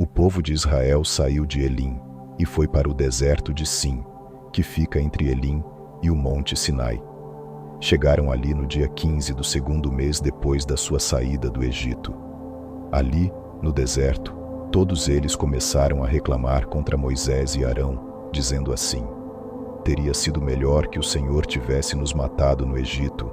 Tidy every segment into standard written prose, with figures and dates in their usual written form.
O povo de Israel saiu de Elim e foi para o deserto de Sim, que fica entre Elim e o monte Sinai. Chegaram ali no dia 15 do segundo mês depois da sua saída do Egito. Ali, no deserto, todos eles começaram a reclamar contra Moisés e Arão, dizendo assim: teria sido melhor que o Senhor tivesse nos matado no Egito.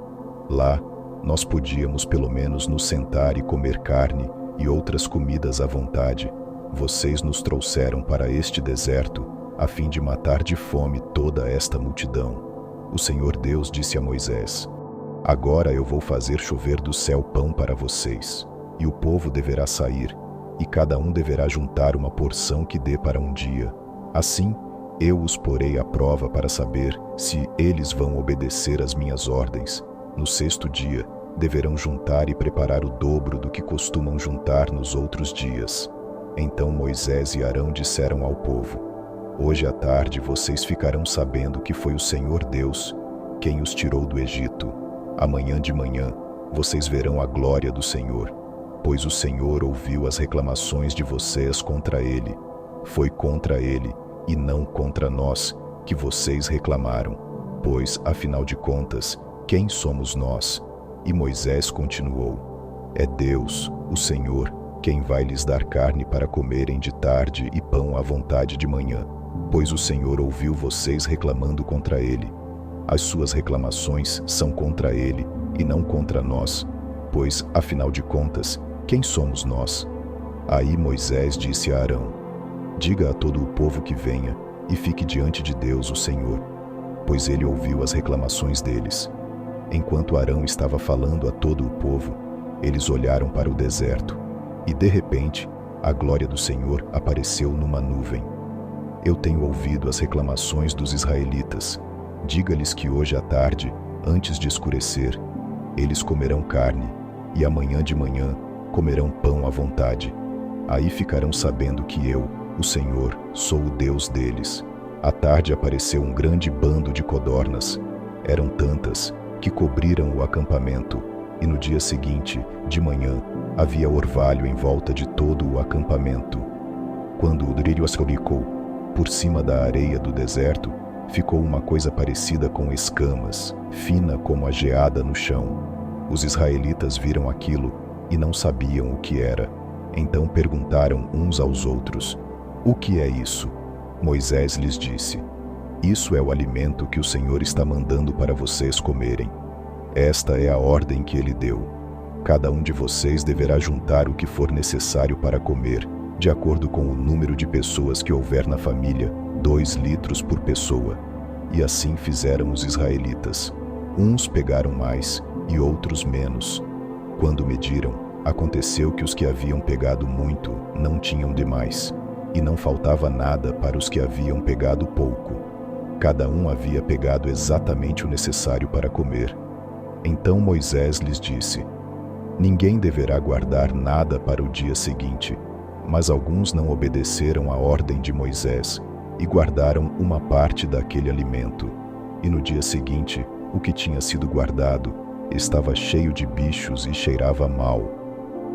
Lá, nós podíamos pelo menos nos sentar e comer carne e outras comidas à vontade. Vocês nos trouxeram para este deserto, a fim de matar de fome toda esta multidão. O Senhor Deus disse a Moisés: agora eu vou fazer chover do céu pão para vocês, e o povo deverá sair, e cada um deverá juntar uma porção que dê para um dia. Assim, eu os porei à prova para saber se eles vão obedecer às minhas ordens. No sexto dia, deverão juntar e preparar o dobro do que costumam juntar nos outros dias. Então Moisés e Arão disseram ao povo: hoje à tarde vocês ficarão sabendo que foi o Senhor Deus quem os tirou do Egito. Amanhã de manhã, vocês verão a glória do Senhor, pois o Senhor ouviu as reclamações de vocês contra ele. Foi contra ele e não contra nós que vocês reclamaram, pois, afinal de contas, quem somos nós? E Moisés continuou: é Deus, o Senhor, quem vai lhes dar carne para comerem de tarde e pão à vontade de manhã, pois o Senhor ouviu vocês reclamando contra ele. As suas reclamações são contra ele e não contra nós, pois, afinal de contas, quem somos nós? Aí Moisés disse a Arão: diga a todo o povo que venha e fique diante de Deus o Senhor, pois ele ouviu as reclamações deles. Enquanto Arão estava falando a todo o povo, eles olharam para o deserto, e de repente, a glória do Senhor apareceu numa nuvem. Eu tenho ouvido as reclamações dos israelitas. Diga-lhes que hoje à tarde, antes de escurecer, eles comerão carne, e amanhã de manhã comerão pão à vontade. Aí ficarão sabendo que eu, o Senhor, sou o Deus deles. À tarde apareceu um grande bando de codornas. Eram tantas que cobriram o acampamento, e no dia seguinte, de manhã, havia orvalho em volta de todo o acampamento. Quando o brilho assolicou por cima da areia do deserto, ficou uma coisa parecida com escamas, fina como a geada no chão. Os israelitas viram aquilo e não sabiam o que era. Então perguntaram uns aos outros: o que é isso? Moisés lhes disse: isso é o alimento que o Senhor está mandando para vocês comerem. Esta é a ordem que ele deu. Cada um de vocês deverá juntar o que for necessário para comer, de acordo com o número de pessoas que houver na família, 2 litros por pessoa. E assim fizeram os israelitas. Uns pegaram mais e outros menos. Quando mediram, aconteceu que os que haviam pegado muito não tinham demais, e não faltava nada para os que haviam pegado pouco. Cada um havia pegado exatamente o necessário para comer. Então Moisés lhes disse: ninguém deverá guardar nada para o dia seguinte. Mas alguns não obedeceram à ordem de Moisés e guardaram uma parte daquele alimento. E no dia seguinte, o que tinha sido guardado estava cheio de bichos e cheirava mal.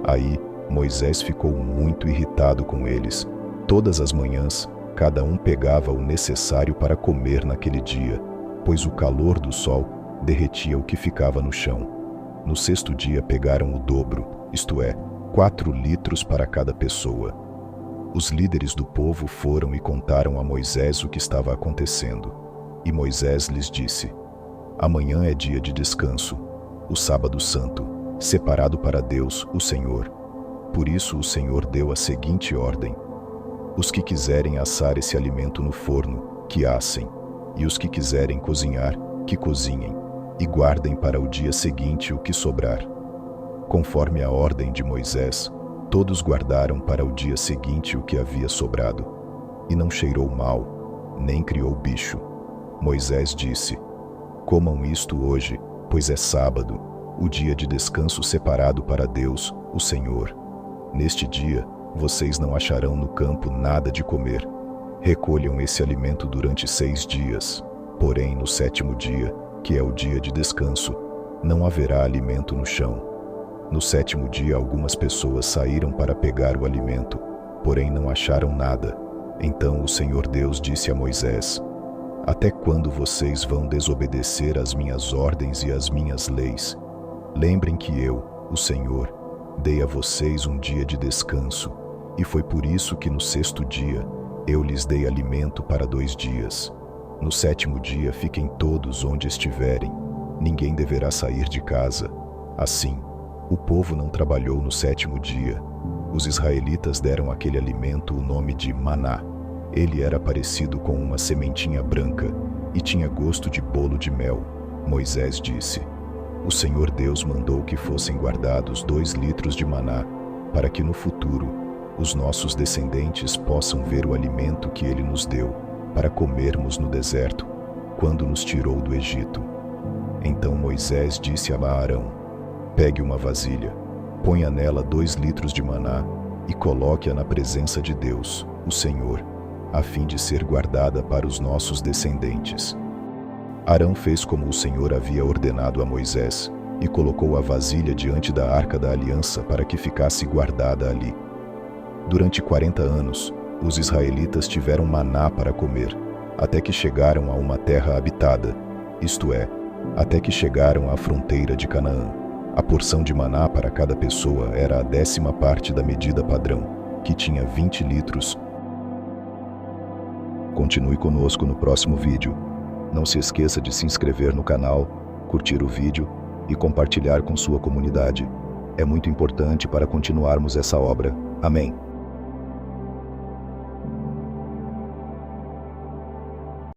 Aí Moisés ficou muito irritado com eles. Todas as manhãs, cada um pegava o necessário para comer naquele dia, pois o calor do sol derretia o que ficava no chão. No sexto dia pegaram o dobro, isto é, 4 litros para cada pessoa. Os líderes do povo foram e contaram a Moisés o que estava acontecendo. E Moisés lhes disse: amanhã é dia de descanso, o sábado santo, separado para Deus, o Senhor. Por isso o Senhor deu a seguinte ordem: os que quiserem assar esse alimento no forno, que assem, e os que quiserem cozinhar, que cozinhem, e guardem para o dia seguinte o que sobrar. Conforme a ordem de Moisés, todos guardaram para o dia seguinte o que havia sobrado, e não cheirou mal, nem criou bicho. Moisés disse: comam isto hoje, pois é sábado, o dia de descanso separado para Deus, o Senhor. Neste dia, vocês não acharão no campo nada de comer. Recolham esse alimento durante 6 dias. Porém, no 7º dia, que é o dia de descanso, não haverá alimento no chão. No 7º dia, algumas pessoas saíram para pegar o alimento, porém não acharam nada. Então o Senhor Deus disse a Moisés: Até quando vocês vão desobedecer às minhas ordens e às minhas leis? Lembrem que eu, o Senhor, dei a vocês um dia de descanso, e foi por isso que no 6º dia eu lhes dei alimento para 2 dias. No 7º dia fiquem todos onde estiverem, ninguém deverá sair de casa. Assim, o povo não trabalhou no 7º dia. Os israelitas deram àquele alimento o nome de maná. Ele era parecido com uma sementinha branca e tinha gosto de bolo de mel. Moisés disse: O Senhor Deus mandou que fossem guardados 2 litros de maná, para que no futuro os nossos descendentes possam ver o alimento que ele nos deu, para comermos no deserto, quando nos tirou do Egito. Então Moisés disse a Arão: Pegue uma vasilha, ponha nela 2 litros de maná e coloque-a na presença de Deus, o Senhor, a fim de ser guardada para os nossos descendentes. Arão fez como o Senhor havia ordenado a Moisés e colocou a vasilha diante da arca da aliança para que ficasse guardada ali. Durante 40 anos, os israelitas tiveram maná para comer, até que chegaram a uma terra habitada, isto é, até que chegaram à fronteira de Canaã. A porção de maná para cada pessoa era a 10ª parte da medida padrão, que tinha 20 litros. Continue conosco no próximo vídeo. Não se esqueça de se inscrever no canal, curtir o vídeo e compartilhar com sua comunidade. É muito importante para continuarmos essa obra. Amém.